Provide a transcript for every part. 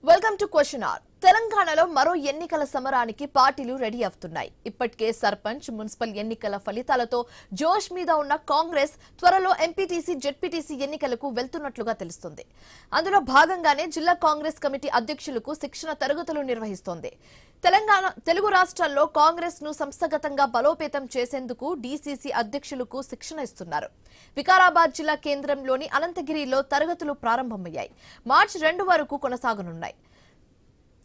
Welcome to question hour. తెలంగాణలో మరో ఎన్నికల సమరానికి పార్టీలు రెడీ అవుతున్నాయి. ఇప్పటికే సర్పంచ్, మున్సిపల్ ఎన్నికల ఫలితాలతో జోష్ మీద ఉన్న కాంగ్రెస్ త్వరలో ఎంపీటీసీ, జెడ్పీటీసీ ఎన్నికలకు వెళ్తున్నట్లుగా తెలుస్తుంది. అందులో భాగంగానే జిల్లా కాంగ్రెస్ కమిటీ అధ్యక్షులకు శిక్షణ తరగతులు నిర్వహిస్తోంది. తెలుగు రాష్ట్రాల్లో కాంగ్రెస్ ను సంస్థాగతంగా బలోపేతం చేసేందుకు డీసీసీ అధ్యక్షులకు శిక్షణ ఇస్తున్నారు. వికారాబాద్ జిల్లా కేంద్రంలోని అనంతగిరిలో తరగతులు ప్రారంభమయ్యాయి. మార్చి 2 వరకు కొనసాగనున్నాయి.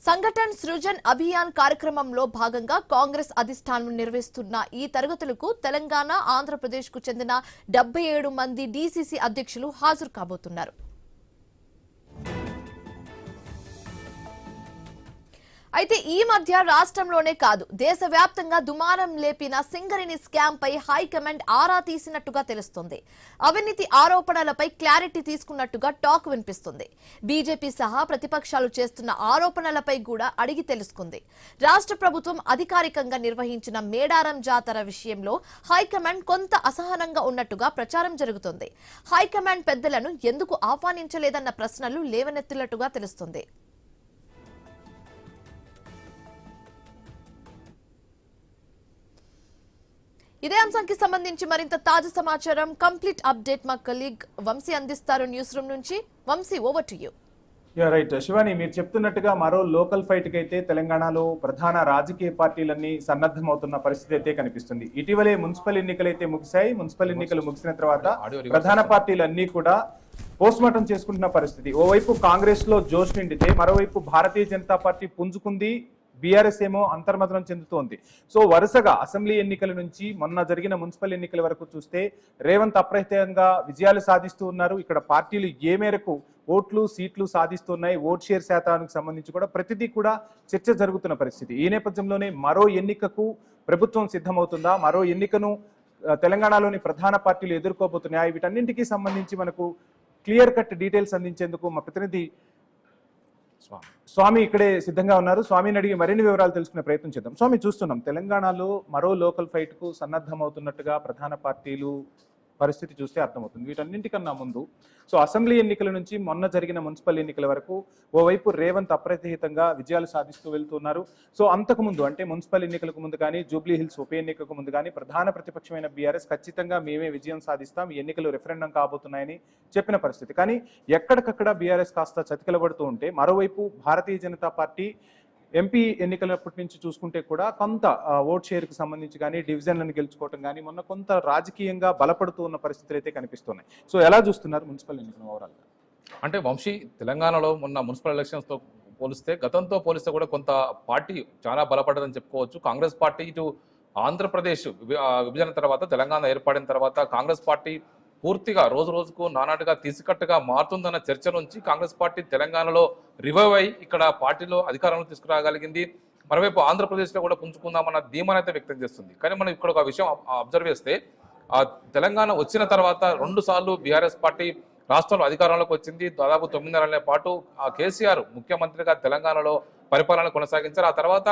సంఘటన్ సృజన్ అభియాన్ కార్యక్రమంలో భాగంగా కాంగ్రెస్ అధిష్టానం నిర్వహిస్తున్న ఈ తరగతులకు తెలంగాణ, ఆంధ్రప్రదేశ్ కు చెందిన 77 మంది డీసీసీ అధ్యక్షులు హాజరు కాబోతున్నారు. అయితే ఈ మధ్య రాష్ట్రంలోనే కాదు, దేశవ్యాప్తంగా దుమారం లేపిన సింగరేణి స్కామ్ పై హైకమాండ్ ఆరా తీసినట్టుగా తెలుస్తుంది. అవినీతి ఆరోపణలపై క్లారిటీ తీసుకున్నట్టుగా టాక్ వినిపిస్తుంది. బీజేపీ సహా ప్రతిపక్షాలు చేస్తున్న ఆరోపణలపై కూడా అడిగి తెలుసుకుంది. రాష్ట్ర ప్రభుత్వం అధికారికంగా నిర్వహించిన మేడారం జాతర విషయంలో హైకమాండ్ కొంత అసహనంగా ఉన్నట్టుగా ప్రచారం జరుగుతుంది. హైకమాండ్ పెద్దలను ఎందుకు ఆహ్వానించలేదన్న ప్రశ్నలు లేవనెత్తినట్టుగా తెలుస్తుంది. ఇదే అంశానికి సంబంధించి మరింత తాజా సమాచారం, కంప్లీట్ అప్డేట్ మా కలీగ్ వంశీ అందిస్తారు న్యూస్ రూమ్ నుంచి. Vamshi, over to you. Right Shivani, మీరు చెప్తున్నట్టుగా మరో లోకల్ ఫైట్ కి అయితే తెలంగాణలో ప్రధాన రాజకీయ పార్టీలన్నీ సన్నద్ధమవుతున్న పరిస్థితి అయితే కనిపిస్తుంది. ఇటీవలే మున్సిపల్ ఎన్నికలు అయితే ముగిశాయి. మున్సిపల్ ఎన్నికలు ముగిసిన తర్వాత ప్రధాన పార్టీలన్నీ కూడా పోస్ట్ మార్టం చేసుకుంటున్న పరిస్థితి. ఓవైపు కాంగ్రెస్ లో జోష్ నిండితే మరోవైపు భారతీయ జనతా పార్టీ పుంజుకుంది, బీఆర్ఎస్ ఏమో అంతర్మదనం చెందుతోంది. సో వరుసగా అసెంబ్లీ ఎన్నికల నుంచి మొన్న జరిగిన మున్సిపల్ ఎన్నికల వరకు చూస్తే రేవంత్ అప్రతిహతంగా విజయాలు సాధిస్తూ ఉన్నారు. ఇక్కడ పార్టీలు ఏ మేరకు ఓట్లు, సీట్లు సాధిస్తున్నాయి, ఓట్ షేర్ శాతానికి సంబంధించి కూడా ప్రతిదీ కూడా చర్చ జరుగుతున్న పరిస్థితి. ఈ నేపథ్యంలోనే మరో ఎన్నికకు ప్రభుత్వం సిద్ధమవుతుందా, మరో ఎన్నికను తెలంగాణలోని ప్రధాన పార్టీలు ఎదుర్కోబోతున్నాయి, వీటన్నింటికీ సంబంధించి మనకు క్లియర్ కట్ డీటెయిల్స్ అందించేందుకు మా ప్రతినిధి స్వామి ఇక్కడే సిద్ధంగా ఉన్నారు. స్వామిని అడిగి మరిన్ని వివరాలు తెలుసుకునే ప్రయత్నం చేద్దాం. స్వామి, చూస్తున్నాం తెలంగాణలో మరో లోకల్ ఫైట్ కు సన్నద్ధమవుతున్నట్టుగా ప్రధాన పార్టీలు పరిస్థితి చూస్తే అర్థమవుతుంది. వీటన్నింటికన్నా ముందు అసెంబ్లీ ఎన్నికల నుంచి మొన్న జరిగిన మున్సిపల్ ఎన్నికల వరకు ఓవైపు రేవంత్ అప్రతిహితంగా విజయాలు సాధిస్తూ వెళ్తున్నారు. అంతకుముందు అంటే మున్సిపల్ ఎన్నికలకు ముందు కానీ, జూబ్లీ హిల్స్ ఉప ఎన్నికకు ముందు కానీ ప్రధాన ప్రతిపక్షమైన బీఆర్ఎస్ ఖచ్చితంగా మేమే విజయం సాధిస్తాం, ఈ ఎన్నికలు రెఫరెండం కాబోతున్నాయని చెప్పిన పరిస్థితి. కానీ ఎక్కడికక్కడ బీఆర్ఎస్ కాస్త చతికిలబడుతూ ఉంటే మరోవైపు భారతీయ జనతా పార్టీ ఎంపీ ఎన్నికలప్పటి నుంచి చూసుకుంటే కూడా కొంత ఓట్ షేర్కి సంబంధించి కానీ, డివిజన్లను గెలుచుకోవటం కానీ మొన్న కొంత రాజకీయంగా బలపడుతూ ఉన్న పరిస్థితులు అయితే కనిపిస్తున్నాయి. ఎలా చూస్తున్నారు మున్సిపల్ ఎన్నికలు ఓవరాల్? అంటే వంశీ, తెలంగాణలో మొన్న మున్సిపల్ ఎలక్షన్స్తో పోలిస్తే, గతంతో పోలిస్తే కూడా కొంత పార్టీ చాలా బలపడదని చెప్పుకోవచ్చు. కాంగ్రెస్ పార్టీ ఇటు ఆంధ్రప్రదేశ్ విభజన తర్వాత, తెలంగాణ ఏర్పడిన తర్వాత కాంగ్రెస్ పార్టీ పూర్తిగా రోజు రోజుకు నానాటిగా తీసికట్టుగా మారుతుందన్న చర్చ నుంచి కాంగ్రెస్ పార్టీ తెలంగాణలో రివైవ్ అయి ఇక్కడ పార్టీలో అధికారంలో తీసుకురాగలిగింది. మరోవైపు ఆంధ్రప్రదేశ్లో కూడా పుంజుకుందామన్న ధీమాన్ని అయితే వ్యక్తం చేస్తుంది. కానీ మనం ఇక్కడ ఒక విషయం అబ్జర్వ్ చేస్తే, తెలంగాణ వచ్చిన తర్వాత 2 సార్లు బీఆర్ఎస్ పార్టీ రాష్ట్రంలో అధికారంలోకి వచ్చింది. దాదాపు 9 నెలల పాటు కేసీఆర్ ముఖ్యమంత్రిగా తెలంగాణలో పరిపాలన కొనసాగించారు. ఆ తర్వాత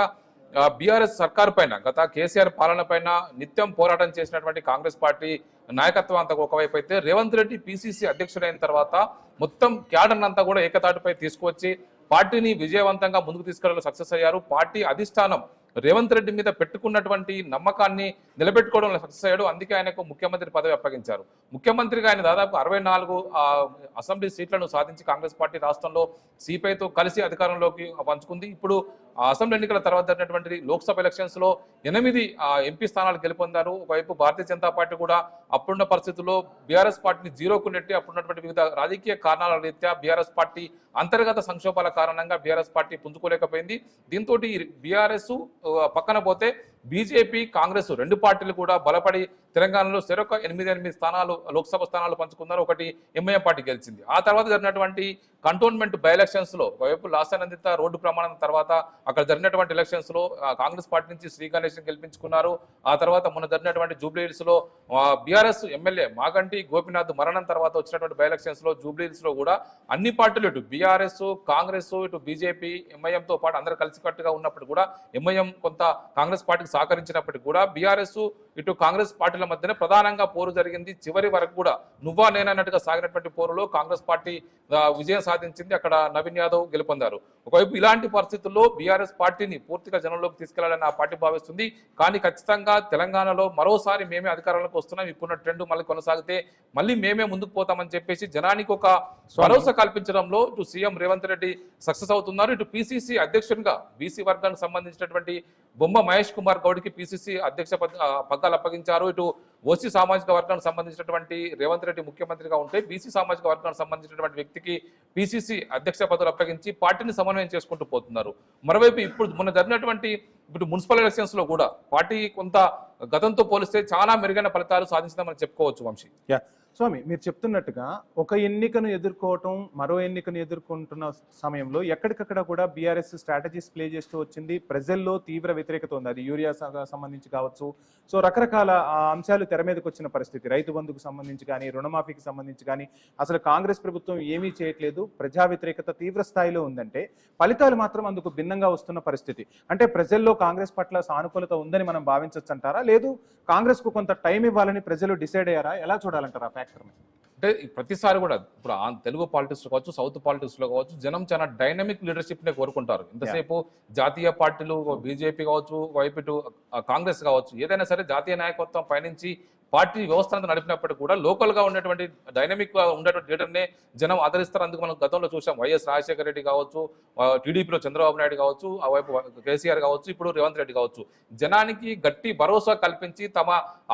బీఆర్ఎస్ సర్కారు పైన, గత కేసీఆర్ పాలన పైన నిత్యం పోరాటం చేసినటువంటి కాంగ్రెస్ పార్టీ నాయకత్వం అంతా ఒకవైపు అయితే, రేవంత్ రెడ్డి పిసిసి అధ్యక్షుడైన తర్వాత మొత్తం క్యాడర్ అంతా కూడా ఏకతాటిపై తీసుకువచ్చి పార్టీని విజయవంతంగా ముందుకు తీసుకెళ్లడం సక్సెస్ అయ్యారు. పార్టీ అధిష్టానం రేవంత్ రెడ్డి మీద పెట్టుకున్నటువంటి నమ్మకాన్ని నిలబెట్టుకోవడంలో సక్సెస్ అయ్యాడు. అందుకే ఆయనకు ముఖ్యమంత్రి పదవి అప్పగించారు. ముఖ్యమంత్రిగా ఆయన దాదాపు 64 అసెంబ్లీ సీట్లను సాధించి కాంగ్రెస్ పార్టీ రాష్ట్రంలో సిపిఐతో కలిసి అధికారంలోకి పంచుకుంది. ఇప్పుడు అసెంబ్లీ ఎన్నికల తర్వాత జరిగినటువంటి లోక్సభ ఎలక్షన్స్ లో 8 ఎంపీ స్థానాలు గెలుపొందారు. ఒకవైపు భారతీయ జనతా పార్టీ కూడా అప్పుడున్న పరిస్థితుల్లో బీఆర్ఎస్ పార్టీని జీరోకు నెట్టి, అప్పుడున్నటువంటి వివిధ రాజకీయ కారణాల రీత్యా బీఆర్ఎస్ పార్టీ అంతర్గత సంక్షోభాల కారణంగా బీఆర్ఎస్ పార్టీ పుంజుకోలేకపోయింది. దీంతో బీఆర్ఎస్ పక్కన పోతే బీజేపీ, కాంగ్రెస్ 2 పార్టీలు కూడా బలపడి తెలంగాణలో చెరొక 8 స్థానాలు, లోక్సభ స్థానాలు పంచుకున్నారు. ఒకటి ఎంఐఎం పార్టీ గెలిచింది. ఆ తర్వాత జరిగినటువంటి కంటోన్మెంట్ బై ఎలక్షన్స్ లో ఒకవైపు లాసానందిత రోడ్డు ప్రమాణం తర్వాత అక్కడ జరిగినటువంటి ఎలక్షన్స్ లో కాంగ్రెస్ పార్టీ నుంచి శ్రీ గణేష్ గెలిపించుకున్నారు. ఆ తర్వాత మొన్న జరిగినటువంటి జూబ్లీ హిల్స్ లో బీఆర్ఎస్ ఎమ్మెల్యే మాగంటి గోపినాథ్ మరణం తర్వాత వచ్చినటువంటి బై ఎలక్షన్స్ లో జూబ్లీ హిల్స్ లో కూడా అన్ని పార్టీలు, ఇటు బీఆర్ఎస్, కాంగ్రెస్, ఇటు బీజేపీ, ఎంఐఎంతో పాటు అందరూ కలిసికట్టుగా ఉన్నప్పుడు కూడా ఎంఐఎం కొంత కాంగ్రెస్ పార్టీకి సహకరించినప్పటికీ కూడా బీఆర్ఎస్, ఇటు కాంగ్రెస్ పార్టీల మధ్యన ప్రధానంగా పోరు జరిగింది. చివరి వరకు కూడా నువ్వా నేనన్నట్టుగా సాగినటువంటి పోరులో కాంగ్రెస్ పార్టీ విజయం సాధించింది. అక్కడ నవీన్ యాదవ్ గెలుపొందారు. ఒకవైపు ఇలాంటి పరిస్థితుల్లో బీఆర్ఎస్ పార్టీని పూర్తిగా జనంలోకి తీసుకెళ్లాలని ఆ పార్టీ భావిస్తుంది. కానీ ఖచ్చితంగా తెలంగాణలో మరోసారి మేమే అధికారంలోకి వస్తున్నాం, ఇప్పుడున్న ట్రెండ్ మళ్ళీ కొనసాగితే మళ్ళీ మేమే ముందుకు పోతామని చెప్పేసి జనానికి ఒక భరోసా కల్పించడంలో ఇటు సీఎం రేవంత్ రెడ్డి సక్సెస్ అవుతున్నారు. ఇటు పిసిసి అధ్యక్షునిగా బీసీ వర్గానికి సంబంధించినటువంటి బొమ్మ మహేష్ కుమార్ గౌడ్కి పిసిసి అధ్యక్ష పగ్గాలు అప్పగించారు. ఇటు ఓసీ సామాజిక వర్గానికి సంబంధించినటువంటి రేవంత్ రెడ్డి ముఖ్యమంత్రిగా ఉంటే బీసీ సామాజిక వర్గానికి సంబంధించినటువంటి వ్యక్తికి పిసిసి అధ్యక్ష పదవులు అప్పగించి పార్టీని సమన్వయం చేసుకుంటూ పోతున్నారు. మరోవైపు ఇప్పుడు మొన్న జరిగినటువంటి ఇప్పుడు మున్సిపల్ ఎలక్షన్స్ లో కూడా పార్టీ కొంత గతంతో పోలిస్తే చాలా మెరుగైన ఫలితాలు సాధించిందని చెప్పుకోవచ్చు. వంశీ, స్వామి, మీరు చెప్తున్నట్టుగా ఒక ఎన్నికను ఎదుర్కోవటం మరో ఎన్నికను ఎదుర్కొంటున్న సమయంలో ఎక్కడికక్కడ కూడా బీఆర్ఎస్ స్ట్రాటజీస్ ప్లే చేస్తూ వచ్చింది. ప్రజల్లో తీవ్ర వ్యతిరేకత ఉంది, అది యూరియా సంబంధించి కావచ్చు. సో రకరకాల అంశాలు తెర మీదకి వచ్చిన పరిస్థితి, రైతు బంధుకు సంబంధించి కానీ రుణమాఫీకి సంబంధించి కానీ అసలు కాంగ్రెస్ ప్రభుత్వం ఏమీ చేయట్లేదు, ప్రజా వ్యతిరేకత తీవ్ర స్థాయిలో ఉందంటే ఫలితాలు మాత్రం అందుకు భిన్నంగా వస్తున్న పరిస్థితి. అంటే ప్రజల్లో కాంగ్రెస్ పట్ల సానుకూలత ఉందని మనం భావించవచ్చు అంటారా, లేదు కాంగ్రెస్ కు కొంత టైం ఇవ్వాలని ప్రజలు డిసైడ్ అయ్యారా, ఎలా చూడాలంటారా ఫ్యాక్టర్? అంటే ప్రతిసారి కూడా ఇప్పుడు తెలుగు పాలిటిక్స్ లో కావచ్చు, సౌత్ పాలిటిక్స్ లో కావచ్చు, జనం చాలా డైనమిక్ లీడర్షిప్ నే కోరుకుంటారు. ఇంతసేపు జాతీయ పార్టీలు బీజేపీ కావచ్చు, వైపు ఇటు కాంగ్రెస్ కావచ్చు, ఏదైనా సరే జాతీయ నాయకత్వం పైనుంచి పార్టీ వ్యవస్థను నడిపినప్పటికీ కూడా లోకల్ గా ఉన్నటువంటి డైనమిక్ గా ఉన్నటువంటి లీడర్నే జనం ఆదరిస్తారు. అందుకు మనం గతంలో చూసాం, వైఎస్ రాజశేఖర రెడ్డి కావచ్చు, టీడీపీలో చంద్రబాబు నాయుడు కావచ్చు, ఆ వైపు కేసీఆర్ కావచ్చు, ఇప్పుడు రేవంత్ రెడ్డి కావచ్చు, జనానికి గట్టి భరోసా కల్పించి తమ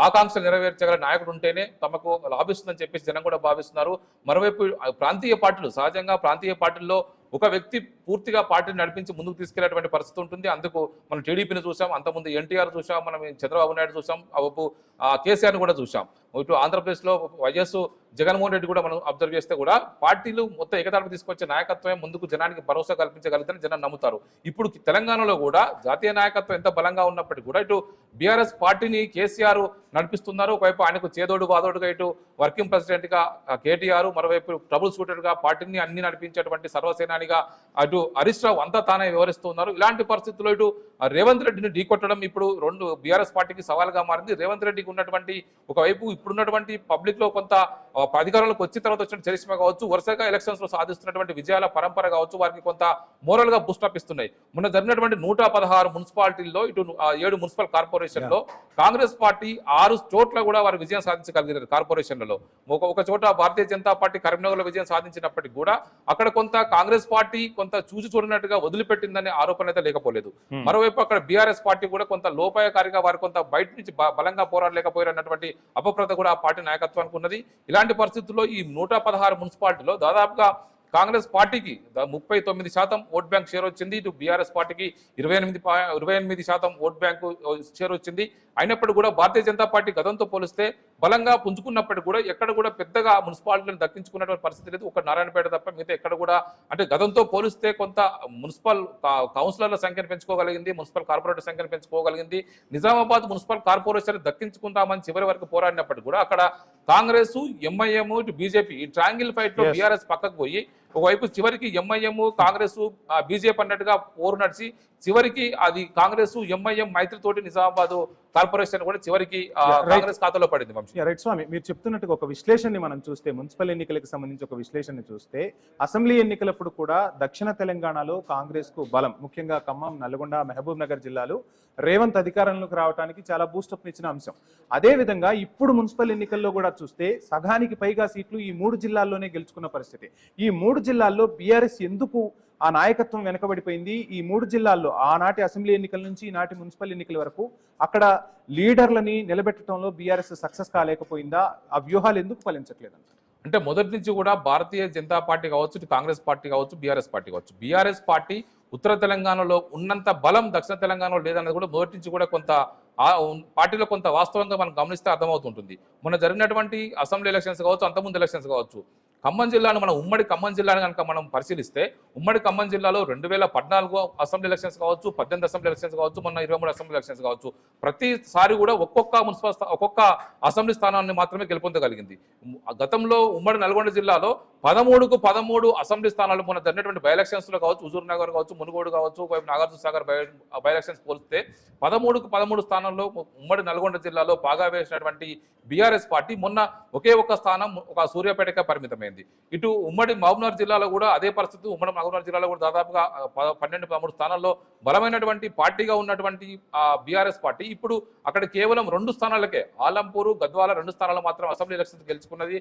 ఆకాంక్షలు నెరవేర్చగల నాయకుడు ఉంటేనే తమకు లాభిస్తుందని చెప్పేసి జనం కూడా భావిస్తున్నారు. మరోవైపు ప్రాంతీయ పార్టీలు, సహజంగా ప్రాంతీయ పార్టీల్లో ఒక వ్యక్తి పూర్తిగా పార్టీని నడిపించి ముందుకు తీసుకెళ్లేటువంటి పరిస్థితి ఉంటుంది. అందుకు మనం టీడీపీని చూసాం, అంతకుముందు ఎన్టీఆర్ చూసాం, మనం చంద్రబాబు నాయుడు చూసాం, అవైపు కేసీఆర్ని కూడా చూసాం. ఇటు ఆంధ్రప్రదేశ్లో వైఎస్ జగన్మోహన్ రెడ్డి కూడా మనం అబ్జర్వ్ చేస్తే కూడా పార్టీలు మొత్తం ఏకతాటిపై తీసుకొచ్చే నాయకత్వమే ముందుకు జనానికి భరోసా కల్పించగలుగుతారని జనం నమ్ముతారు. ఇప్పుడు తెలంగాణలో కూడా జాతీయ నాయకత్వం ఎంత బలంగా ఉన్నప్పటికీ కూడా ఇటు బీఆర్ఎస్ పార్టీని కేసీఆర్ నడిపిస్తున్నారు. ఒకవైపు ఆయనకు చేదోడు వాదోడుగా ఇటు వర్కింగ్ ప్రెసిడెంట్ గా కేటీఆర్, మరోవైపు ట్రబుల్ షూటర్ గా పార్టీని అన్ని నడిపించేటువంటి సర్వసేనానిగా అటు హరీష్ రావు అంతా తానే వ్యవహరిస్తున్నారు. ఇలాంటి పరిస్థితుల్లో ఇటు రేవంత్ రెడ్డిని ఢీకొట్టడం ఇప్పుడు రెండు బీఆర్ఎస్ పార్టీకి సవాల్గా మారింది. రేవంత్ రెడ్డికి ఉన్నటువంటి ఒకవైపు ఇప్పుడున్నటువంటి పబ్లిక్ లో కొంత అధికారంలోకి వచ్చిన తర్వాత వచ్చిన చరిష్మా కావచ్చు, వరుసగా ఎలక్షన్స్ లో సాధిస్తున్నటువంటి విజయాల పరంపర కావచ్చు, వారికి కొంత మోరల్ గా బూస్టప్ ఇస్తున్నాయి. మొన్న జరిగినటువంటి 116 మున్సిపాలిటీల్లో ఇటు 7 మున్సిపల్ కార్పొరేషన్ లో కాంగ్రెస్ పార్టీ 6 చోట్ల కూడా వారు విజయం సాధించగలిగారు. కార్పొరేషన్లలో ఒక చోట భారతీయ జనతా పార్టీ కరీంనగర్ లో విజయం సాధించినప్పటికీ కూడా అక్కడ కొంత కాంగ్రెస్ పార్టీ కొంత చూసి చూడనట్టుగా వదిలిపెట్టిందనే ఆరోపణ అయితే లేకపోలేదు. మరోవైపు అక్కడ బీఆర్ఎస్ పార్టీ కూడా కొంత లోపాయకారిగా వారు కొంత బయట నుంచి బలంగా పోరాడలేకపోయారు అన్నటువంటి అపప్రద కూడా ఆ పార్టీ నాయకత్వానికి ఉన్నది. ఇలాంటి పరిస్థితుల్లో ఈ 116 మున్సిపాలిటీలో దాదాపుగా కాంగ్రెస్ పార్టీకి 39% ఓట్ బ్యాంక్ షేర్ వచ్చింది. ఇటు బీఆర్ఎస్ పార్టీకి 28% ఓట్ బ్యాంకు షేర్ వచ్చింది. అయినప్పటికీ కూడా భారతీయ జనతా పార్టీ గతంతో పోలిస్తే బలంగా పుంజుకున్నప్పటికీ కూడా ఎక్కడ కూడా పెద్దగా మున్సిపాలిటీలను దక్కించుకున్నటువంటి పరిస్థితి లేదు. ఒక నారాయణపేట తప్ప మిగతా ఎక్కడ కూడా, అంటే గతంతో పోలిస్తే కొంత మున్సిపల్ కౌన్సిలర్ల సంఖ్యను పెంచుకోగలిగింది, మున్సిపల్ కార్పొరేటర్ సంఖ్యను పెంచుకోగలిగింది. నిజామాబాద్ మున్సిపల్ కార్పొరేషన్ దక్కించుకుంటామని చివరి వరకు పోరాడినప్పటికీ కూడా అక్కడ కాంగ్రెస్, ఎంఐఎం, ఇటు బీజేపీ ఈ ట్రాంగిల్ ఫైట్ లో బీఆర్ఎస్ పక్కకు పోయి ఒకవైపు చివరికి ఎంఐఎం, కాంగ్రెస్, బీజేపీ అన్నట్టుగా పోరు నడిచి చివరికి అది కాంగ్రెస్, ఎంఐఎం మైత్రితోటి నిజామాబాద్ కార్పొరేషన్ కూడా చివరికి కాంగ్రెస్ ఖాతాలో పడింది. రైట్ స్వామి, మీరు చెప్తున్నట్టుగా ఒక విశ్లేషణని మనం చూస్తే, మున్సిపల్ ఎన్నికలకు సంబంధించి ఒక విశ్లేషణ చూస్తే, అసెంబ్లీ ఎన్నికలప్పుడు కూడా దక్షిణ తెలంగాణలో కాంగ్రెస్ కు బలం, ముఖ్యంగా ఖమ్మం, నల్గొండ, మహబూబ్ నగర్ జిల్లాలు రేవంత్ అధికారంలోకి రావడానికి చాలా బూస్టప్ ఇచ్చిన అంశం. అదే విధంగా ఇప్పుడు మున్సిపల్ ఎన్నికల్లో కూడా చూస్తే సగానికి పైగా సీట్లు ఈ 3 జిల్లాల్లోనే గెలుచుకున్న పరిస్థితి. ఈ 3 జిల్లాల్లో బీఆర్ఎస్ ఎందుకు ఆ నాయకత్వం వెనకబడిపోయింది? ఈ 3 జిల్లాల్లో ఆనాటి అసెంబ్లీ ఎన్నికల నుంచి ఈనాటి మున్సిపల్ ఎన్నికల వరకు అక్కడ లీడర్లని నిలబెట్టడంలో బీఆర్ఎస్ సక్సెస్ కాలేకపోయిందా? ఆ వ్యూహాలు ఎందుకు ఫలించట్లేదంట? అంటే మొదటి నుంచి కూడా భారతీయ జనతా పార్టీ కావచ్చు, కాంగ్రెస్ పార్టీ కావచ్చు, బీఆర్ఎస్ పార్టీ కావచ్చు, బీఆర్ఎస్ పార్టీ ఉత్తర తెలంగాణలో ఉన్నంత బలం దక్షిణ తెలంగాణలో లేదన్నది కూడా మొదటి నుంచి కూడా కొంత పార్టీలో కొంత వాస్తవంగా మనం గమనిస్తే అర్థమవుతుంటుంది. మొన్న జరిగినటువంటి అసెంబ్లీ ఎలక్షన్స్ కావచ్చు, అంతకుముందు ఎలక్షన్స్ కావచ్చు, ఖమ్మం జిల్లాను మనం ఉమ్మడి ఖమ్మం జిల్లాను కనుక మనం పరిశీలిస్తే ఉమ్మడి ఖమ్మం జిల్లాలో 2014 అసెంబ్లీ ఎలక్షన్స్ కావచ్చు, 18 అసెంబ్లీ ఎలక్షన్స్ కావచ్చు, మొన్న 23 అసెంబ్లీ ఎలక్షన్స్ కావచ్చు, ప్రతిసారి కూడా ఒక్కొక్క అసెంబ్లీ స్థానాన్ని మాత్రమే గెలుపొందగలిగింది. గతంలో ఉమ్మడి నల్గొండ జిల్లాలో 13కు 13 అసెంబ్లీ స్థానాలు మొన్న జరిగినటువంటి బై ఎలక్షన్స్ లో కావచ్చు, హుజూర్ నగర్ కావచ్చు, మునుగోడు కావచ్చు, నాగార్జున సాగర్ బై ఎలక్షన్స్ పోలిస్తే 13కు 13 స్థానాల్లో ఉమ్మడి నల్గొండ జిల్లాలో బాగా వేసినటువంటి బీఆర్ఎస్ పార్టీ మొన్న ఒకే ఒక్క స్థానం ఒక సూర్యాపేటకే పరిమితమైంది. కీలకమైంది. ఇటు ఉమ్మడి మహబూబ్నగర్ జిల్లాలో కూడా అదే పరిస్థితి. ఉమ్మడి మహబూబ్నగర్ జిల్లాలో కూడా దాదాపుగా 12-13 స్థానాల్లో బలమైనటువంటి పార్టీగా ఉన్నటువంటి బీఆర్ఎస్ పార్టీ ఇప్పుడు అక్కడ కేవలం 2 స్థానాలకే, ఆలంపూరు, గద్వాల 2 స్థానాలు మాత్రం అసెంబ్లీ ఎలక్షన్స్ గెలుచుకున్నది.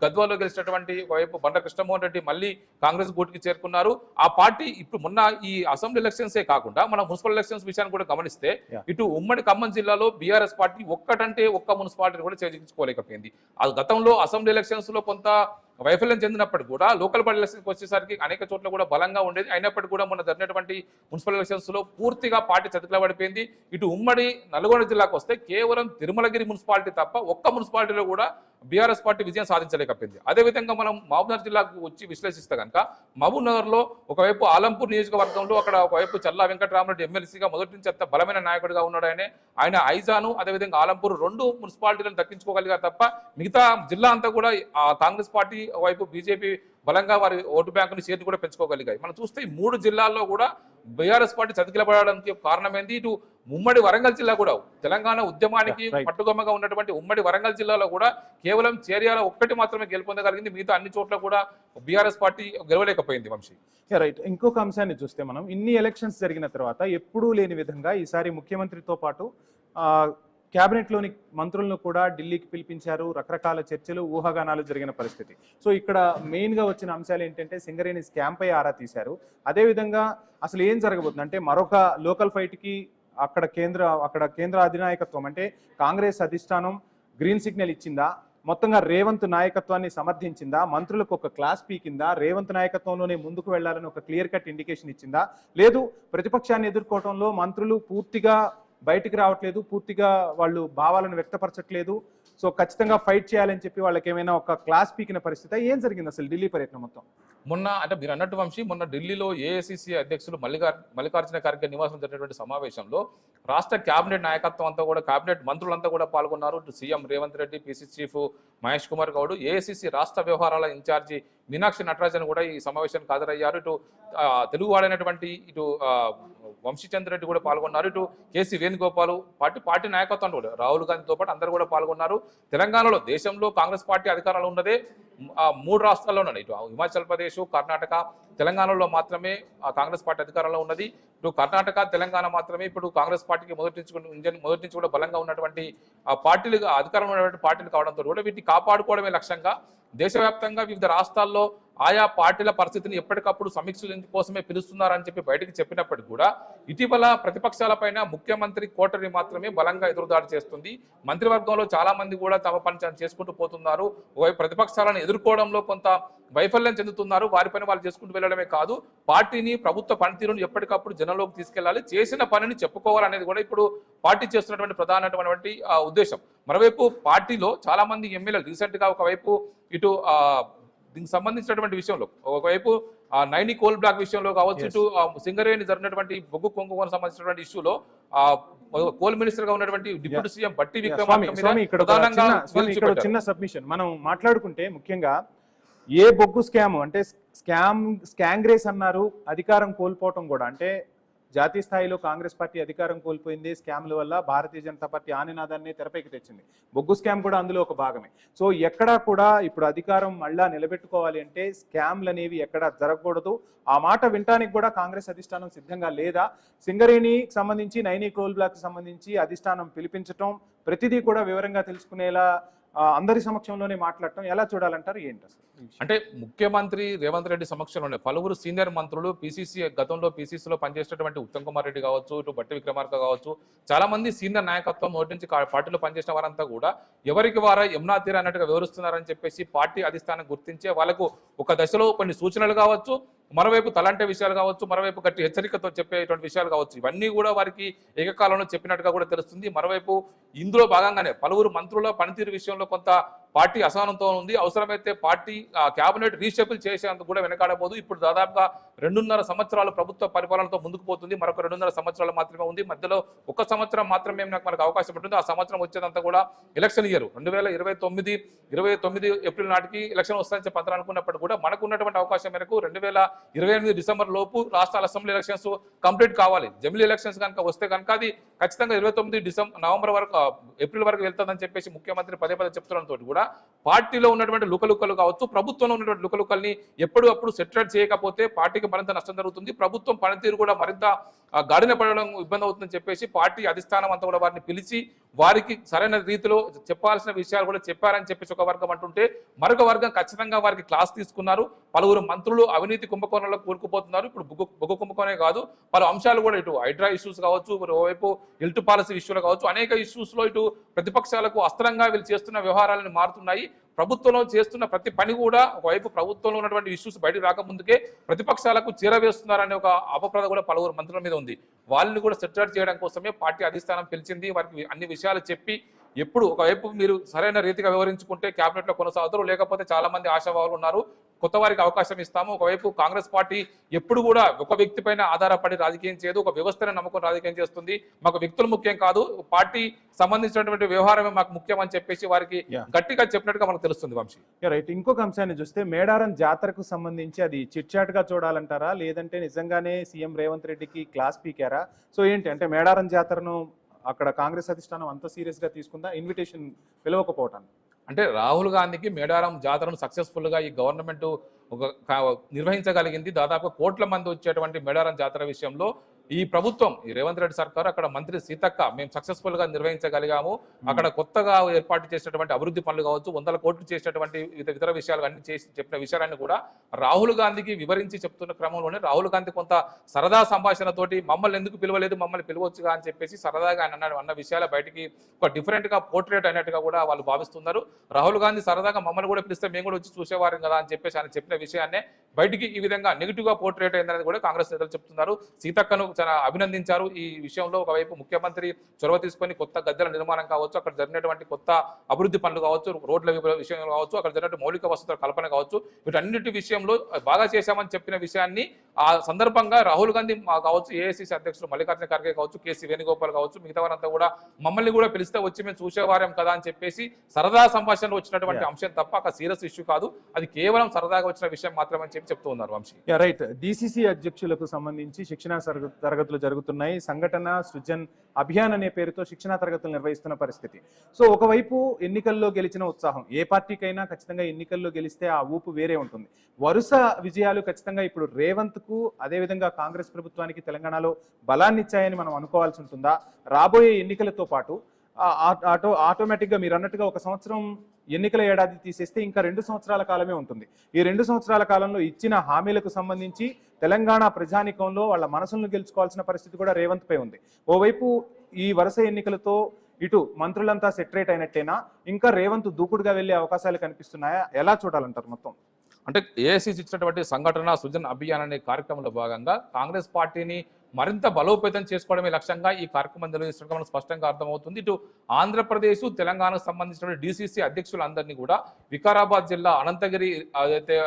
గద్వాలో గెలిచినటువంటి వైపు బండ్ల కృష్ణమోహన్ రెడ్డి మళ్ళీ కాంగ్రెస్ గూటికి చేరుకున్నారు. ఆ పార్టీ ఇప్పుడు మొన్న ఈ అసెంబ్లీ ఎలక్షన్సే కాకుండా మన మున్సిపల్ ఎలక్షన్స్ విషయాన్ని కూడా గమనిస్తే ఇటు ఉమ్మడి ఖమ్మం జిల్లాలో బీఆర్ఎస్ పార్టీ ఒక్క మున్సిపాలిటీని కూడా చేజించుకోలేకపోయింది. అది గతంలో అసెంబ్లీ ఎలక్షన్స్ లో కొంత వైఫల్యం చెందినప్పటికీ కూడా లోకల్ బాడీ ఎలక్షన్కి వచ్చేసరికి అనేక చోట్ల కూడా బలంగా ఉండేది. అయినప్పటికీ కూడా మొన్న జరిగినటువంటి మున్సిపల్ ఎలక్షన్స్ లో పూర్తిగా పార్టీ చతికిల పడిపోయింది. ఇటు ఉమ్మడి నల్గొండ జిల్లాకు వస్తే కేవలం తిరుమలగిరి మున్సిపాలిటీ తప్ప ఒక్క మున్సిపాలిటీలో కూడా బీఆర్ఎస్ పార్టీ విజయం సాధించలేకపోయింది. అదేవిధంగా మనం మహబూబ్నగర్ జిల్లాకు వచ్చి విశ్లేషిస్తే కనుక మహబూబ్నగర్ లో ఒకవైపు ఆలంపూర్ నియోజకవర్గంలో అక్కడ ఒకవైపు చల్లా వెంకటరామరెడ్డి ఎమ్మెల్సీగా మొదటి నుంచి అంత బలమైన నాయకుడిగా ఉన్నాడు. ఆయన ఐజాను అదేవిధంగా ఆలంపూర్ 2 మున్సిపాలిటీలను దక్కించుకోగలిగారు తప్ప మిగతా జిల్లా అంతా కూడా కాంగ్రెస్ పార్టీ వైపు బీజేపీ బలంగా వారి ఓటు బ్యాంకుని షేర్ని కూడా పెంచుకోగలిగాయి. మనం చూస్తే ఈ 3 జిల్లాల్లో కూడా బీఆర్ఎస్ పార్టీ చతికిలబడడానికి కారణం ఏంది? ఇటు ఉమ్మడి వరంగల్ జిల్లా కూడా తెలంగాణ ఉద్యమానికి పట్టుగొమ్మగా ఉన్నటువంటి ఉమ్మడి వరంగల్ జిల్లాలో కూడా కేవలం చేర్యాల ఒక్కటి మాత్రమే గెలుపొందగలిగింది. మిగతా అన్ని చోట్ల కూడా బీఆర్ఎస్ పార్టీ గెలవలేకపోయింది. వంశీ, రైట్. ఇంకొక అంశాన్ని చూస్తే మనం ఇన్ని ఎలక్షన్స్ జరిగిన తర్వాత ఎప్పుడూ లేని విధంగా ఈసారి ముఖ్యమంత్రితో పాటు క్యాబినెట్లోని మంత్రులను కూడా ఢిల్లీకి పిలిపించారు. రకరకాల చర్చలు, ఊహాగానాలు జరిగిన పరిస్థితి. సో ఇక్కడ మెయిన్గా వచ్చిన అంశాలు ఏంటంటే సింగరేణి స్కామ్ పై ఆరా తీశారు. అదేవిధంగా అసలు ఏం జరగబోతుంది అంటే మరొక లోకల్ ఫైట్కి అక్కడ కేంద్ర అధినాయకత్వం అంటే కాంగ్రెస్ అధిష్టానం గ్రీన్ సిగ్నల్ ఇచ్చిందా? మొత్తంగా రేవంత్ నాయకత్వాన్ని సమర్థించిందా? మంత్రులకు ఒక క్లాస్ పీకిందా? రేవంత్ నాయకత్వంలోనే ముందుకు వెళ్లాలని ఒక క్లియర్ కట్ ఇండికేషన్ ఇచ్చిందా? లేదు ప్రతిపక్షాన్ని ఎదుర్కోవడంలో మంత్రులు పూర్తిగా బయటికి రావట్లేదు, పూర్తిగా వాళ్ళు భావాలను వ్యక్తపరచట్లేదు, సో ఖచ్చితంగా ఫైట్ చేయాలని చెప్పి వాళ్ళకి ఏమైనా ఒక క్లాస్ పీకిన పరిస్థితి? ఏం జరిగింది అసలు ఢిల్లీ పర్యటన మొత్తం? మొన్న అంటే మీరు అన్నట్టు వంశీ, మొన్న ఢిల్లీలో ఏఐసిసి అధ్యక్షులు మల్లికార్జున ఖర్గే నివాసం జరిగినటువంటి సమావేశంలో రాష్ట్ర కేబినెట్ నాయకత్వం అంతా కూడా, కేబినెట్ మంత్రులంతా కూడా పాల్గొన్నారు. ఇటు CM Revanth Reddy, PCC chief Mahesh Kumar Goud, AICC రాష్ట్ర వ్యవహారాల ఇన్ఛార్జి మీనాక్షి నటరాజన్ కూడా ఈ సమావేశానికి హాజరయ్యారు. ఇటు తెలుగు వాడైనటువంటి ఇటు వంశీచంద్ర రెడ్డి కూడా పాల్గొన్నారు. ఇటు కేసీ వేణుగోపాల్ పార్టీ నాయకత్వం కూడా రాహుల్ గాంధీతో పాటు అందరూ కూడా పాల్గొన్నారు. తెలంగాణలో దేశంలో కాంగ్రెస్ పార్టీ అధికారంలో ఉన్నదే 3 రాష్ట్రాల్లో ఉన్నాయి. ఇటు హిమాచల్ ప్రదేశ్, కర్ణాటక, తెలంగాణలో మాత్రమే కాంగ్రెస్ పార్టీ అధికారంలో ఉన్నది. ఇటు కర్ణాటక, తెలంగాణ మాత్రమే ఇప్పుడు కాంగ్రెస్ పార్టీకి మొదటి నుంచి కూడా బలంగా ఉన్నటువంటి పార్టీలుగా అధికారంలో ఉన్నటువంటి పార్టీలు కావడంతో కూడా వీటిని కాపాడుకోవడమే లక్ష్యంగా దేశవ్యాప్తంగా వివిధ రాష్ట్రాల్లో ఆయా పార్టీల పరిస్థితిని ఎప్పటికప్పుడు సమీక్షల కోసమే పిలుస్తున్నారని చెప్పి బయటికి చెప్పినప్పటికీ కూడా ఇటీవల ప్రతిపక్షాలపైన ముఖ్యమంత్రి కోటరీ మాత్రమే బలంగా ఎదురుదాడి చేస్తుంది. మంత్రివర్గంలో చాలా మంది కూడా తమ పని చేసుకుంటూ పోతున్నారు. ఒకవైపు ప్రతిపక్షాలను ఎదుర్కోవడంలో కొంత వైఫల్యం చెందుతున్నారు. వారిపైన వాళ్ళు చేసుకుంటూ వెళ్ళడమే కాదు, పార్టీని, ప్రభుత్వ పనితీరును ఎప్పటికప్పుడు జనంలోకి తీసుకెళ్లాలి, చేసిన పనిని చెప్పుకోవాలనేది కూడా ఇప్పుడు పార్టీ చేస్తున్నటువంటి ప్రధానమైనటువంటి ఉద్దేశం. మరోవైపు పార్టీలో చాలా మంది ఎమ్మెల్యేలు రీసెంట్ గా ఒకవైపు ఇటు దీనికి సంబంధించినటువంటి విషయంలో ఒకవైపు నైని కోల్ బ్లాక్ విషయంలో కావచ్చు, ఇటు సింగరేణి జరిగినటువంటి బొగ్గు కొంగుకు సంబంధించినటువంటి ఇష్యూలో కోల్ మినిస్టర్ గా ఉన్నటువంటి డిప్యూటీ సీఎం బట్టి విక్రమార్క ఇక్కడ చిన్న సబ్మిషన్ మనం మాట్లాడుకుంటే ముఖ్యంగా ఏ బొగ్గు స్కామ్ అంటే స్కాంగ్రేస్ అన్నారు, అధికారం కోల్పోవటం కూడా అంటే జాతీయ స్థాయిలో కాంగ్రెస్ పార్టీ అధికారం కోల్పోయింది స్కామ్ల వల్ల. భారతీయ జనతా పార్టీ ఆ నినాదాన్ని తెరపైకి తెచ్చింది. బొగ్గు స్కామ్ కూడా అందులో ఒక భాగమే. సో ఎక్కడా కూడా ఇప్పుడు అధికారం మళ్ళా నిలబెట్టుకోవాలి అంటే స్కామ్లు అనేవి ఎక్కడా జరగకూడదు. ఆ మాట వినటానికి కూడా కాంగ్రెస్ అధిష్టానం సిద్ధంగా లేదా? సింగరేణికి సంబంధించి, నైని కోల్ బ్లాక్ సంబంధించి అధిష్టానం పిలిపించటం, ప్రతిదీ కూడా వివరంగా తెలుసుకునేలా అందరి సమక్షంలోనే మాట్లాడటం ఎలా చూడాలంటారు? ఏంటి అసలు అంటే ముఖ్యమంత్రి రేవంత్ రెడ్డి సమక్షంలోనే పలువురు సీనియర్ మంత్రులు, గతంలో పీసీసీలో పనిచేసినటువంటి ఉత్తమ్ కుమార్ రెడ్డి కావచ్చు, ఇటు బట్టి విక్రమార్క కావచ్చు, చాలా మంది సీనియర్ నాయకత్వం నోటి నుంచి పార్టీలో పనిచేసిన వారంతా కూడా ఎవరికి వారా యమునా తీర అన్నట్టుగా వివరిస్తున్నారని చెప్పేసి పార్టీ అధిష్టానం గుర్తించే వాళ్ళకు ఒక దశలో కొన్ని సూచనలు కావచ్చు, మరోవైపు తలంటే విషయాలు కావచ్చు, మరోవైపు గట్టి హెచ్చరికతో చెప్పేటువంటి విషయాలు కావచ్చు, ఇవన్నీ కూడా వారికి ఏకకాలంలో చెప్పినట్టుగా కూడా తెలుస్తుంది. మరోవైపు ఇందులో భాగంగానే పలువురు మంత్రుల పనితీరు విషయంలో కొంత పార్టీ అసహనంతో ఉంది. అవసరమైతే పార్టీ క్యాబినెట్ రీషఫుల్ చేసేందుకు కూడా వెనకాడబోదు. ఇప్పుడు దాదాపుగా 2.5 సంవత్సరాలు ప్రభుత్వ పరిపాలనతో ముందుకు పోతుంది. మరొక 2.5 సంవత్సరాలు మాత్రమే ఉంది. మధ్యలో 1 సంవత్సరం మాత్రమే మనకు అవకాశం ఉంటుంది. ఆ సంవత్సరం వచ్చేదంతా కూడా ఎలక్షన్ ఇయర్ 2029 ఏప్రిల్ నాటికి ఎలక్షన్ వస్తాయని చెప్పి అందరూ అనుకున్నప్పుడు కూడా మనకు ఉన్నటువంటి అవకాశం మేరకు 2028 డిసెంబర్ లోపు రాష్ట్రాల అసెంబ్లీ ఎలక్షన్స్ కంప్లీట్ కావాలి. జమిలీ ఎలక్షన్స్ కనుక వస్తే కనుక అది ఖచ్చితంగా 29 నవంబర్ వరకు, ఏప్రిల్ వరకు వెళ్తుందని చెప్పేసి ముఖ్యమంత్రి పదే చెప్తున్నంతో కూడా పార్టీలో ఉన్నటువంటి లుకలుకలు కావచ్చు, ప్రభుత్వంలో ఉన్నటువంటి లుకలుకల్ని ఎప్పుడప్పుడు సెటిల్ చేయకపోతే పార్టీకి మరింత నష్టం జరుగుతుంది. ప్రభుత్వం పనితీరు కూడా మరింత గాడిన పడడం ఇబ్బంది అవుతుందని చెప్పేసి పార్టీ అధిష్టానం అంతా కూడా వారిని పిలిచి వారికి సరైన రీతిలో చెప్పాల్సిన విషయాలు కూడా చెప్పారని చెప్పేసి ఒక వర్గం అంటుంటే, మరొక వర్గం ఖచ్చితంగా వారికి క్లాస్ తీసుకున్నారు. పలువురు మంత్రులు అవినీతి కుంభకోణంలో కూరుకుపోతున్నారు. ఇప్పుడు బొగ్గు కుంభకోణమే కాదు, పలు అంశాలు కూడా ఇటు హైడ్రా ఇష్యూస్ కావచ్చు, ఓవైపు ఇల్టు పాలసీ ఇష్యూలు కావచ్చు, అనేక ఇష్యూస్ లో ఇటు ప్రతిపక్షాలకు అస్త్రంగా వీళ్ళు చేస్తున్న వ్యవహారాలను మారుతున్నాయి. ప్రభుత్వంలో చేస్తున్న ప్రతి పని కూడా ఒకవైపు ప్రభుత్వంలో ఉన్నటువంటి ఇష్యూస్ బయటకు రాకముందుకే ప్రతిపక్షాలకు చేరవేస్తున్నారనే ఒక అపప్రద కూడా పలువురు మంత్రుల మీద ఉంది. వాళ్ళని కూడా సెటిల్ చేయడం కోసమే పార్టీ అధిష్టానం పిలిచింది. వారికి అన్ని విషయాలు చెప్పి ఎప్పుడు ఒకవైపు మీరు సరైన రీతిగా వివరించుకుంటే క్యాబినెట్ లో కొనసాగుతారు, లేకపోతే చాలా మంది ఆశావాహులు ఉన్నారు, కొత్త వారికి అవకాశం ఇస్తాము. ఒకవైపు కాంగ్రెస్ పార్టీ ఎప్పుడు కూడా ఒక వ్యక్తి పైన ఆధారపడి రాజకీయం చేయదు, ఒక వ్యవస్థను నమ్ముకొని రాజకీయం చేస్తుంది. మాకు వ్యక్తులు ముఖ్యం కాదు, పార్టీ సంబంధించినటువంటి వ్యవహారమే మాకు ముఖ్యం అని చెప్పేసి వారికి గట్టిగా చెప్పినట్టుగా మనకు తెలుస్తుంది. వంశీ రైట్, ఇంకొక అంశాన్ని చూస్తే మేడారం జాతరకు సంబంధించి అది చిట్చాట్ గా చూడాలంటారా, లేదంటే నిజంగానే సీఎం రేవంత్ రెడ్డికి క్లాస్ పీకారా? సో ఏంటి అంటే మేడారం జాతరను అక్కడ కాంగ్రెస్ అధిష్టానం అంత సీరియస్ గా తీసుకుందా ఇన్విటేషన్ పిలవకపోవటాన్ని? అంటే రాహుల్ గాంధీకి మేడారం జాతరను సక్సెస్ఫుల్ గా ఈ గవర్నమెంట్ నిర్వహించగలిగింది. దాదాపు కోట్ల మంది వచ్చేటువంటి మేడారం జాతర విషయంలో ఈ ప్రభుత్వం, ఈ రేవంత్ రెడ్డి సర్కార్, అక్కడ మంత్రి సీతక్క మేము సక్సెస్ఫుల్ గా నిర్వహించగలిగాము. అక్కడ కొత్తగా ఏర్పాటు చేసినటువంటి అభివృద్ధి పనులు కావచ్చు, 100 కోట్లు చేసినటువంటి ఇతర విషయాలు అన్ని చేసి చెప్పిన విషయాలన్నీ కూడా రాహుల్ గాంధీకి వివరించి చెప్తున్న క్రమంలోనే రాహుల్ గాంధీ కొంత సరదా సంభాషణతోటి మమ్మల్ని ఎందుకు పిలవలేదు, మమ్మల్ని పిలవచ్చుగా అని చెప్పేసి సరదాగా ఆయన అన్న విషయాలు బయటికి ఒక డిఫరెంట్ గా పోర్ట్రేట్ అయినట్టుగా కూడా వాళ్ళు భావిస్తున్నారు. రాహుల్ గాంధీ సరదాగా మమ్మల్ని కూడా పిలిస్తే మేము కూడా వచ్చి చూసేవారం కదా అని చెప్పేసి ఆయన చెప్పిన విషయాన్నే బయటికి ఈ విధంగా నెగిటివ్ గా పోర్ట్రేట్ అయిందనేది కూడా కాంగ్రెస్ నేతలు చెప్తున్నారు. సీతక్కను చాలా అభినందించారు. ఈ విషయంలో ఒకవైపు ముఖ్యమంత్రి చొరవ తీసుకొని కొత్త గద్దెల నిర్మాణం కావచ్చు, అక్కడ జరిగినటువంటి కొత్త అభివృద్ధి పనులు కావచ్చు, రోడ్ల విషయంలో కావచ్చు, అక్కడ జరిగినటువంటి మౌలిక వసతుల కల్పన కావచ్చు, వీటన్నిటి విషయంలో బాగా చేశామని చెప్పిన విషయాన్ని ఆ సందర్భంగా రాహుల్ గాంధీ కావచ్చు, ఏఐసీసీ అధ్యక్షుడు మల్లికార్జున ఖర్గే కావచ్చు, కేసీ వేణుగోపాల్ కావచ్చు, మిగతా వారంతా కూడా మమ్మల్ని కూడా పిలిస్తే వచ్చి మేము చూసేవారం కదా అని చెప్పేసి సరదా సంభాషణలో వచ్చినటువంటి అంశం తప్ప అక్కడ సీరియస్ ఇష్యూ కాదు, అది కేవలం సరదాగా వచ్చిన విషయం మాత్రమే అని చెప్తూ ఉన్నారు. వంశీ రైట్, డిసిసి అధ్యక్షులకు సంబంధించి శిక్షణా తరగతులు జరుగుతున్నాయి. సంఘటన సృజన్ అభియాన్ అనే పేరుతో శిక్షణా తరగతులు నిర్వహిస్తున్న పరిస్థితి. సో ఒకవైపు ఎన్నికల్లో గెలిచిన ఉత్సాహం, ఏ పార్టీకైనా ఖచ్చితంగా ఎన్నికల్లో గెలిస్తే ఆ ఊపు వేరే ఉంటుంది. వరుస విజయాలు ఖచ్చితంగా ఇప్పుడు రేవంత్ కు అదేవిధంగా కాంగ్రెస్ ప్రభుత్వానికి తెలంగాణలో బలాన్ని ఇచ్చాయని మనం అనుకోవాల్సి ఉంటుందా? రాబోయే ఎన్నికలతో పాటు ఆటోమేటిక్ గా మీరు అన్నట్టుగా ఒక సంవత్సరం ఎన్నికల ఏడాది తీసేస్తే ఇంకా 2 సంవత్సరాల కాలమే ఉంటుంది. ఈ 2 సంవత్సరాల కాలంలో ఇచ్చిన హామీలకు సంబంధించి తెలంగాణ ప్రజానికంలో వాళ్ళ మనసులను గెలుచుకోవాల్సిన పరిస్థితి కూడా రేవంత్ పై ఉంది. ఓవైపు ఈ వరుస ఎన్నికలతో ఇటు మంత్రులంతా సెటరేట్ అయినట్టేనా, ఇంకా రేవంత్ దూకుడుగా వెళ్లే అవకాశాలు కనిపిస్తున్నాయా? ఎలా చూడాలంటారు మొత్తం? అంటే ఏఐసీసీ ఇచ్చినటువంటి సంఘటన సృజన్ అభియాన్ అనే కార్యక్రమంలో భాగంగా కాంగ్రెస్ పార్టీని మరింత బలోపేతం చేసుకోవడమే లక్ష్యంగా ఈ కార్యక్రమం నిర్వహిస్తుండడం మనకు స్పష్టంగా అర్థమవుతుంది. ఇటు ఆంధ్రప్రదేశ్, తెలంగాణకు సంబంధించిన డిసిసి అధ్యక్షులందరినీ కూడా వికారాబాద్ జిల్లా అనంతగిరి ఏదైతే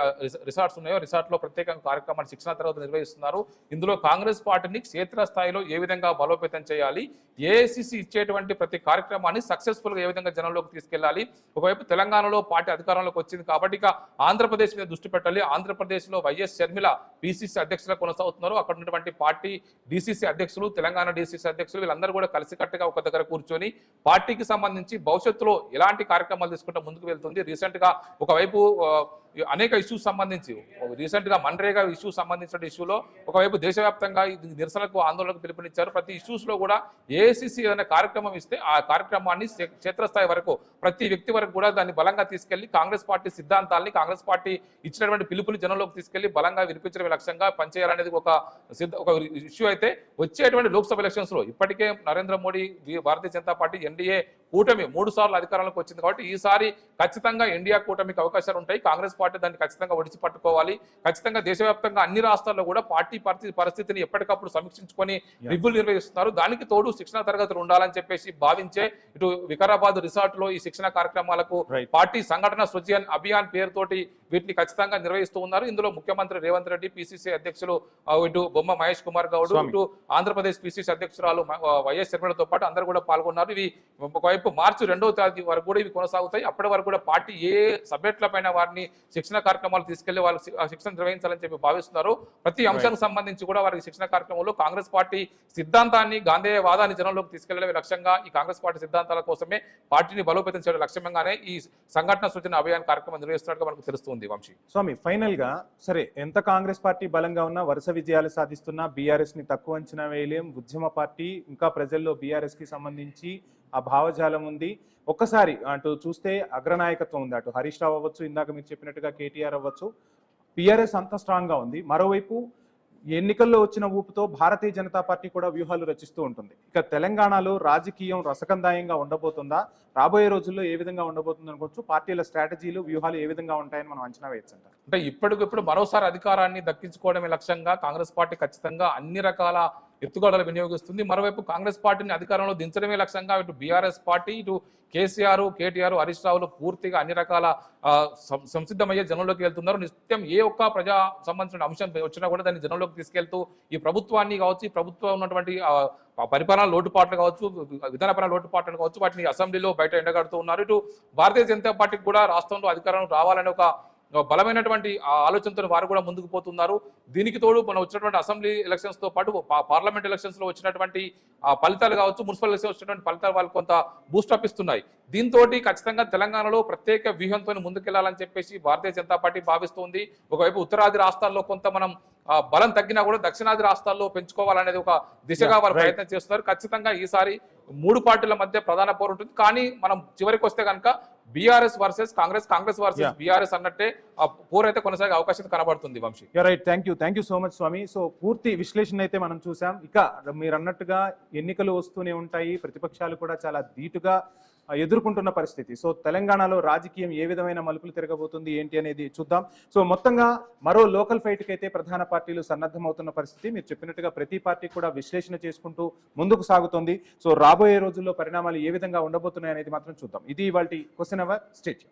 రిసార్ట్స్ ఉన్నాయో రిసార్ట్ లో ప్రత్యేకంగా కార్యక్రమాలు శిక్షణ తరగతులు నిర్వహిస్తున్నారు. ఇందులో కాంగ్రెస్ పార్టీని క్షేత్రస్థాయిలో ఏ విధంగా బలోపేతం చేయాలి, ఏఐసిసి ఇచ్చేటువంటి ప్రతి కార్యక్రమాన్ని సక్సెస్ఫుల్ గా ఏ విధంగా జనంలోకి తీసుకెళ్లాలి. ఒకవైపు తెలంగాణలో పార్టీ అధికారంలోకి వచ్చింది కాబట్టి ఇక ఆంధ్రప్రదేశ్ మీద దృష్టి పెట్టాలి. ఆంధ్రప్రదేశ్ లో వైఎస్ షర్మిల పిసిసి అధ్యక్షులుగా కొనసాగుతున్నారు. అక్కడ ఉన్నటువంటి పార్టీ డిసిసి అధ్యక్షులు, తెలంగాణ డిసిసి అధ్యక్షులు వీళ్ళందరూ కూడా కలిసికట్టుగా ఒక దగ్గర కూర్చొని పార్టీకి సంబంధించి భవిష్యత్తులో ఎలాంటి కార్యక్రమాలు తీసుకుంటే ముందుకు వెళ్తుంది. రీసెంట్ గా ఒకవైపు అనేక ఇష్యూస్ సంబంధించి రీసెంట్ గా మన్రేగా ఇష్యూ సంబంధించిన ఇష్యూలో ఒకవైపు దేశవ్యాప్తంగా నిరసనకు ఆందోళనకు పిలుపునిచ్చారు. ప్రతి ఇష్యూస్ లో కూడా ఏఐసిసి ఏదైనా కార్యక్రమం ఇస్తే ఆ కార్యక్రమాన్ని క్షేత్రస్థాయి వరకు ప్రతి వ్యక్తి వరకు కూడా దాన్ని బలంగా తీసుకెళ్లి కాంగ్రెస్ పార్టీ సిద్ధాంతాలని, కాంగ్రెస్ పార్టీ ఇచ్చినటువంటి పిలుపుని జనంలోకి తీసుకెళ్లి బలంగా వినిపించడం లక్ష్యంగా పనిచేయాలనేది ఒక ఇష్యూ అయితే వచ్చేటువంటి లోక్సభ ఎలక్షన్స్ లో ఇప్పటికే నరేంద్ర మోడీ, భారతీయ జనతా పార్టీ, ఎన్డీఏ కూటమి 3 సార్లు అధికారంలోకి వచ్చింది కాబట్టి ఈసారి ఖచ్చితంగా ఇండియా కూటమికి అవకాశాలు ఉంటాయి. కాంగ్రెస్ పార్టీ దాన్ని ఖచ్చితంగా ఒడిచి పట్టుకోవాలి. ఖచ్చితంగా దేశవ్యాప్తంగా అన్ని రాష్ట్రాల్లో కూడా పార్టీ పరిస్థితిని ఎప్పటికప్పుడు సమీక్షించుకొని రివ్యూలు నిర్వహిస్తున్నారు. దానికి తోడు శిక్షణ తరగతులు ఉండాలని చెప్పేసి భావించే ఇటు వికారాబాద్ రిసార్ట్ లో ఈ శిక్షణ కార్యక్రమాలకు పార్టీ సంఘటన సృజన్ అభియాన్ పేరుతోటి వీటిని ఖచ్చితంగా నిర్వహిస్తూ ఉన్నారు. ఇందులో ముఖ్యమంత్రి రేవంత్ రెడ్డి, పిసిసి అధ్యక్షులు ఇటు బొమ్మ మహేష్ కుమార్ గౌడ్, ఇటు ఆంధ్రప్రదేశ్ పిసిసి అధ్యక్షురాలు వైఎస్ షర్మిలతో పాటు అందరూ కూడా పాల్గొన్నారు. ఇవి ఒకవైపు ఒకవైపు మార్చి 2వ తేదీ వరకు కూడా ఇవి కొనసాగుతాయి. అప్పటి వరకు కూడా పార్టీ ఏ సబ్జెక్టుల పైన వారిని శిక్షణ కార్యక్రమాలు తీసుకెళ్లి వాళ్ళకి శిక్షణ నిర్వహించాలని చెప్పి భావిస్తున్నారు. ప్రతి అంశానికి సంబంధించి కూడా వారికి శిక్షణ కార్యక్రమంలో కాంగ్రెస్ పార్టీ సిద్ధాంతాన్ని, గాంధేయవాదాన్ని జనంలోకి తీసుకెళ్లే లక్ష్యంగా, ఈ కాంగ్రెస్ పార్టీ సిద్ధాంతాల కోసమే పార్టీని బలోపేతం చేయడం లక్ష్యంగానే ఈ సంఘటన సృజన అభియాన్ కార్యక్రమం నిర్వహిస్తున్నట్టుగా మనకు తెలుస్తుంది. వంశీ, స్వామి, ఫైనల్ గా సరే, ఎంత కాంగ్రెస్ పార్టీ బలంగా ఉన్నా, వరుస విజయాలు సాధిస్తున్నా, బీఆర్ఎస్ ని తక్కువ అంచనా వేయలేం. ఉద్యమ పార్టీ, ఇంకా ప్రజల్లో బీఆర్ఎస్ కి సంబంధించి ఆ భావజాలం ఉంది. ఒక్కసారి అటు చూస్తే అగ్రనాయకత్వం ఉంది. అటు హరీష్ రావు అవ్వచ్చు, ఇందాక మీరు చెప్పినట్టుగా కేటీఆర్ అవ్వచ్చు, బీఆర్ఎస్ అంత స్ట్రాంగ్ గా ఉంది. మరోవైపు ఎన్నికల్లో వచ్చిన ఊపుతో భారతీయ జనతా పార్టీ కూడా వ్యూహాలు రచిస్తూ ఉంటుంది. ఇక తెలంగాణలో రాజకీయం రసకందాయంగా ఉండబోతుందా? రాబోయే రోజుల్లో ఏ విధంగా ఉండబోతుంది అనుకోవచ్చు? పార్టీల స్ట్రాటజీలు, వ్యూహాలు ఏ విధంగా ఉంటాయని మనం అంచనా వేయచ్చు అంటారు. అంటే ఇప్పటికిప్పుడు మరోసారి అధికారాన్ని దక్కించుకోవడమే లక్ష్యంగా కాంగ్రెస్ పార్టీ ఖచ్చితంగా అన్ని రకాల ఎత్తుగడలు వినియోగిస్తుంది. మరోవైపు కాంగ్రెస్ పార్టీని అధికారంలో దించడమే లక్ష్యంగా ఇటు బీఆర్ఎస్ పార్టీ, ఇటు కేసీఆర్, కేటీఆర్, హరీష్ రావులు పూర్తిగా అన్ని రకాల సంసిద్ధమయ్యే జనంలోకి వెళ్తున్నారు. నిత్యం ఏ ఒక్క ప్రజా సంబంధించిన అంశం వచ్చినా కూడా దాన్ని జనంలోకి తీసుకెళ్తూ ఈ ప్రభుత్వాన్ని కావచ్చు, ఈ ప్రభుత్వం ఉన్నటువంటి పరిపాలన లోటుపాట్లు కావచ్చు, విధానపరమైన లోటుపాట్లు కావచ్చు, వాటిని అసెంబ్లీలో బయట ఎండగడుతూ ఉన్నారు. ఇటు భారతీయ జనతా పార్టీకి కూడా రాష్ట్రంలో అధికారంలో రావాలనే ఒక బలమైనటువంటి ఆలోచనతో వారు కూడా ముందుకు పోతున్నారు. దీనికి తోడు మనం వచ్చినటువంటి అసెంబ్లీ ఎలక్షన్స్ తో పాటు పార్లమెంట్ ఎలక్షన్స్ లో వచ్చినటువంటి ఫలితాలు కావచ్చు, మున్సిపల్ ఎలక్షన్స్ వచ్చినటువంటి ఫలితాలు వాళ్ళు కొంత బూస్టప్ ఇస్తున్నాయి. దీంతో ఖచ్చితంగా తెలంగాణలో ప్రత్యేక వ్యూహంతో ముందుకెళ్లాలని చెప్పేసి భారతీయ జనతా పార్టీ భావిస్తుంది. ఒకవైపు ఉత్తరాది రాష్ట్రాల్లో కొంత మనం బలం తగ్గినా కూడా దక్షిణాది రాష్ట్రాల్లో పెంచుకోవాలనేది ఒక దిశగా వారు ప్రయత్నం చేస్తున్నారు. ఖచ్చితంగా ఈసారి 3 పార్టీల మధ్య ప్రధాన పోరు ఉంటుంది. కానీ మనం చివరికి వస్తే కనుక BRS versus Congress, Congress versus BRS అన్నట్టే ఆ పోరు అయితే కొనసాగే అవకాశం కనబడుతుంది. Vamshi, right, thank you so much Swamy. So పూర్తి విశ్లేషణ అయితే మనం చూసాం. ఇక మీరు అన్నట్టుగా ఎన్నికలు వస్తూనే ఉంటాయి, ప్రతిపక్షాలు కూడా చాలా ధీటుగా ఎదుర్కొంటున్న పరిస్థితి. సో తెలంగాణలో రాజకీయం ఏ విధమైన మలుపులు తిరగబోతుంది ఏంటి అనేది చూద్దాం. సో మొత్తంగా మరో లోకల్ ఫైట్ కి అయితే ప్రధాన పార్టీలు సన్నద్ధమవుతున్న పరిస్థితి. మీరు చెప్పినట్టుగా ప్రతి పార్టీ కూడా విశ్లేషణ చేసుకుంటూ ముందుకు సాగుతుంది. సో రాబోయే రోజుల్లో పరిణామాలు ఏ విధంగా ఉండబోతున్నాయి అనేది మాత్రం చూద్దాం. ఇది ఇవాల్టి క్వశ్చన్ అవర్. స్టేట్.